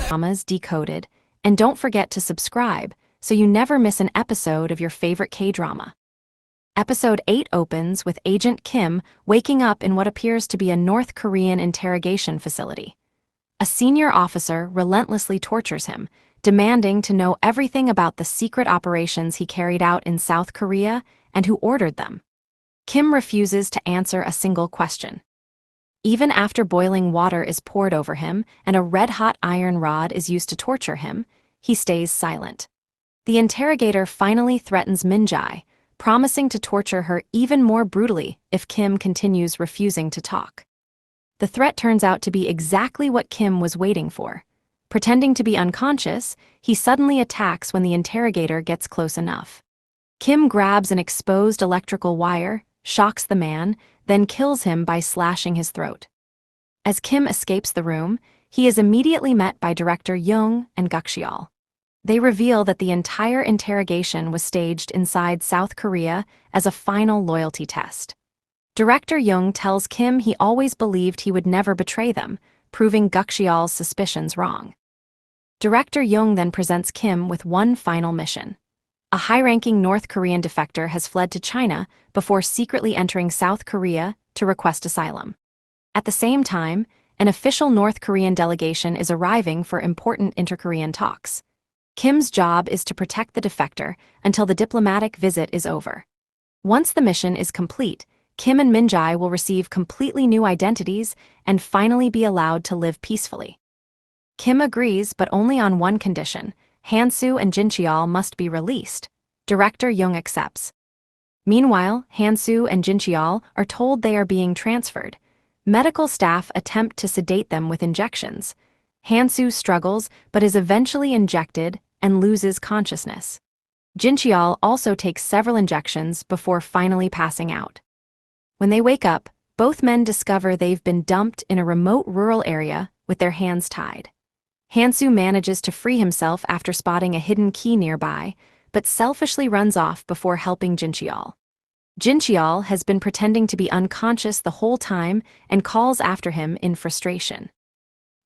Dramas Decoded, and don't forget to subscribe so you never miss an episode of your favorite K-drama. Episode 8 opens with Agent Kim waking up in what appears to be a North Korean interrogation facility. A senior officer relentlessly tortures him, demanding to know everything about the secret operations he carried out in South Korea and who ordered them. Kim refuses to answer a single question. Even after boiling water is poured over him and a red-hot iron rod is used to torture him, he stays silent. The interrogator finally threatens Min-jae, promising to torture her even more brutally if Kim continues refusing to talk. The threat turns out to be exactly what Kim was waiting for. Pretending to be unconscious, he suddenly attacks when the interrogator gets close enough. Kim grabs an exposed electrical wire, shocks the man, then kills him by slashing his throat. As Kim escapes the room, he is immediately met by director Young and Guk-seol. They reveal that the entire interrogation was staged inside South Korea as a final loyalty test. Director Young tells Kim he always believed he would never betray them, proving Guk-seol's suspicions wrong. Director Young then presents Kim with one final mission. A high-ranking North Korean defector has fled to China before secretly entering South Korea to request asylum. At the same time, an official North Korean delegation is arriving for important inter-Korean talks. Kim's job is to protect the defector until the diplomatic visit is over. Once the mission is complete, Kim and Min-jae will receive completely new identities and finally be allowed to live peacefully. Kim agrees, but only on one condition: Han-soo and Jin-cheol must be released. Director Young accepts. Meanwhile, Han-soo and Jin-cheol are told they are being transferred. Medical staff attempt to sedate them with injections. Han-soo struggles but is eventually injected and loses consciousness. Jin-cheol also takes several injections before finally passing out. When they wake up, both men discover they've been dumped in a remote rural area with their hands tied. Han-soo manages to free himself after spotting a hidden key nearby, but selfishly runs off before helping Jin-cheol. Jin-cheol has been pretending to be unconscious the whole time and calls after him in frustration.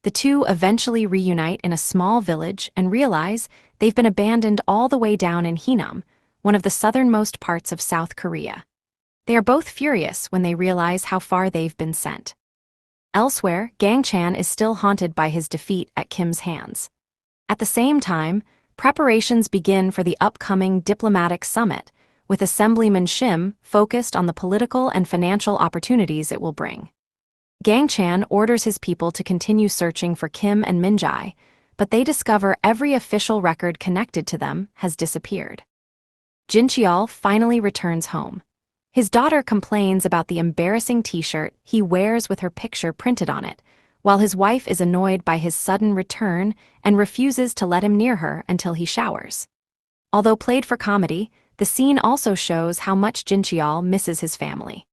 The two eventually reunite in a small village and realize they've been abandoned all the way down in Hinam, one of the southernmost parts of South Korea. They are both furious when they realize how far they've been sent. Elsewhere, Gang-chan is still haunted by his defeat at Kim's hands. At the same time, preparations begin for the upcoming diplomatic summit, with Assemblyman Shim focused on the political and financial opportunities it will bring. Gang-chan orders his people to continue searching for Kim and Min-jae, but they discover every official record connected to them has disappeared. Jin-cheol finally returns home. His daughter complains about the embarrassing t-shirt he wears with her picture printed on it, while his wife is annoyed by his sudden return and refuses to let him near her until he showers. Although played for comedy, the scene also shows how much Jin-cheol misses his family.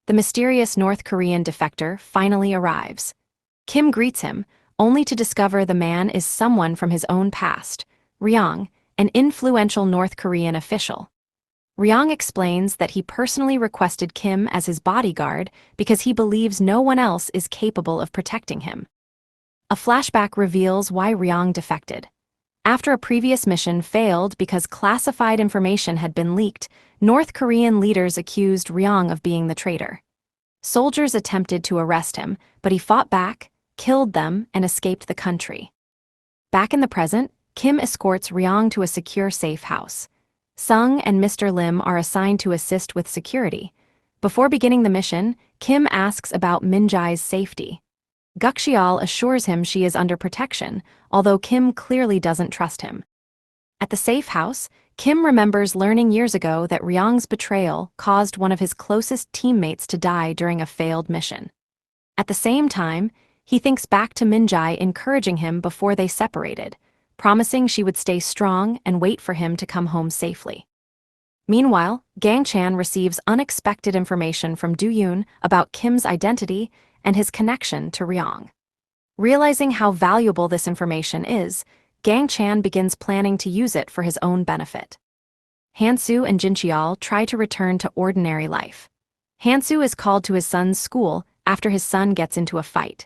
The mysterious North Korean defector finally arrives. Kim greets him, only to discover the man is someone from his own past, Ryong, an influential North Korean official. Ryong explains that he personally requested Kim as his bodyguard because he believes no one else is capable of protecting him. A flashback reveals why Ryong defected. After a previous mission failed because classified information had been leaked, North Korean leaders accused Ryong of being the traitor. Soldiers attempted to arrest him, but he fought back, killed them, and escaped the country. Back in the present, Kim escorts Ryong to a secure safe house. Sung and Mr. Lim are assigned to assist with security. Before beginning the mission, Kim asks about Min-jae's safety. Guk-seol assures him she is under protection, although Kim clearly doesn't trust him. At the safe house, Kim remembers learning years ago that Ryong's betrayal caused one of his closest teammates to die during a failed mission. At the same time, he thinks back to Min-jae encouraging him before they separated, promising she would stay strong and wait for him to come home safely. Meanwhile, Gang-chan receives unexpected information from Do-hyeon about Kim's identity and his connection to Ryong. Realizing how valuable this information is, Gang-chan begins planning to use it for his own benefit. Han-soo and Jin-cheol try to return to ordinary life. Han-soo is called to his son's school after his son gets into a fight.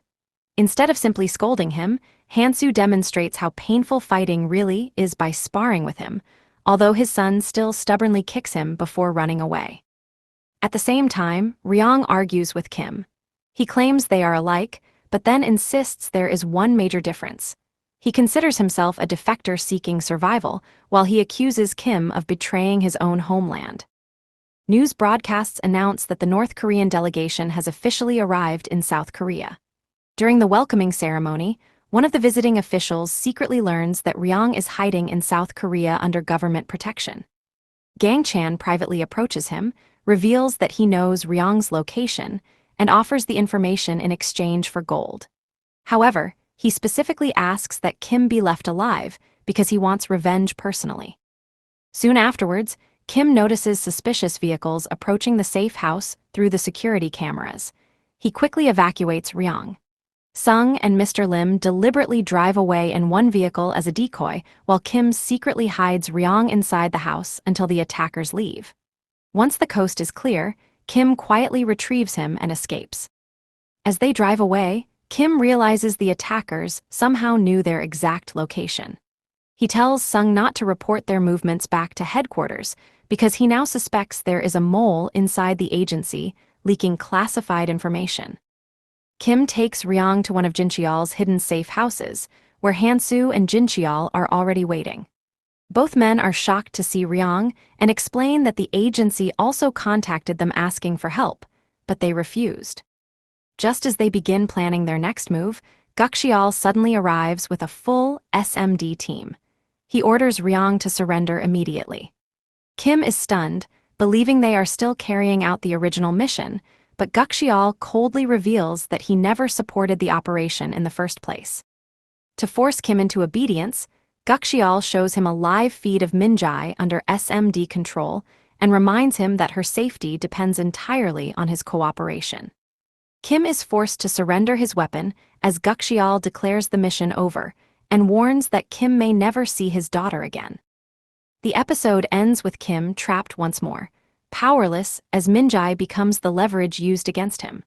Instead of simply scolding him, Han-soo demonstrates how painful fighting really is by sparring with him, although his son still stubbornly kicks him before running away. At the same time, Ryong argues with Kim. He claims they are alike, but then insists there is one major difference. He considers himself a defector seeking survival, while he accuses Kim of betraying his own homeland. News broadcasts announce that the North Korean delegation has officially arrived in South Korea. During the welcoming ceremony, one of the visiting officials secretly learns that Ryong is hiding in South Korea under government protection. Gang Chan privately approaches him, reveals that he knows Ryong's location, and offers the information in exchange for gold. However, he specifically asks that Kim be left alive because he wants revenge personally. Soon afterwards, Kim notices suspicious vehicles approaching the safe house through the security cameras. He quickly evacuates Ryong. Sung and Mr. Lim deliberately drive away in one vehicle as a decoy, while Kim secretly hides Ryong inside the house until the attackers leave. Once the coast is clear, Kim quietly retrieves him and escapes. As they drive away, Kim realizes the attackers somehow knew their exact location. He tells Sung not to report their movements back to headquarters because he now suspects there is a mole inside the agency leaking classified information. Kim takes Ryong to one of Jincheol's hidden safe houses, where Han-soo and Jincheol are already waiting. Both men are shocked to see Ryong and explain that the agency also contacted them asking for help, but they refused. Just as they begin planning their next move, Gukcheol suddenly arrives with a full SMD team. He orders Ryong to surrender immediately. Kim is stunned, believing they are still carrying out the original mission, but Gukcheol coldly reveals that he never supported the operation in the first place. To force Kim into obedience, Gukcheol shows him a live feed of Minjae under SMD control and reminds him that her safety depends entirely on his cooperation. Kim is forced to surrender his weapon as Gukcheol declares the mission over and warns that Kim may never see his daughter again. The episode ends with Kim trapped once more, powerless as Minjae becomes the leverage used against him.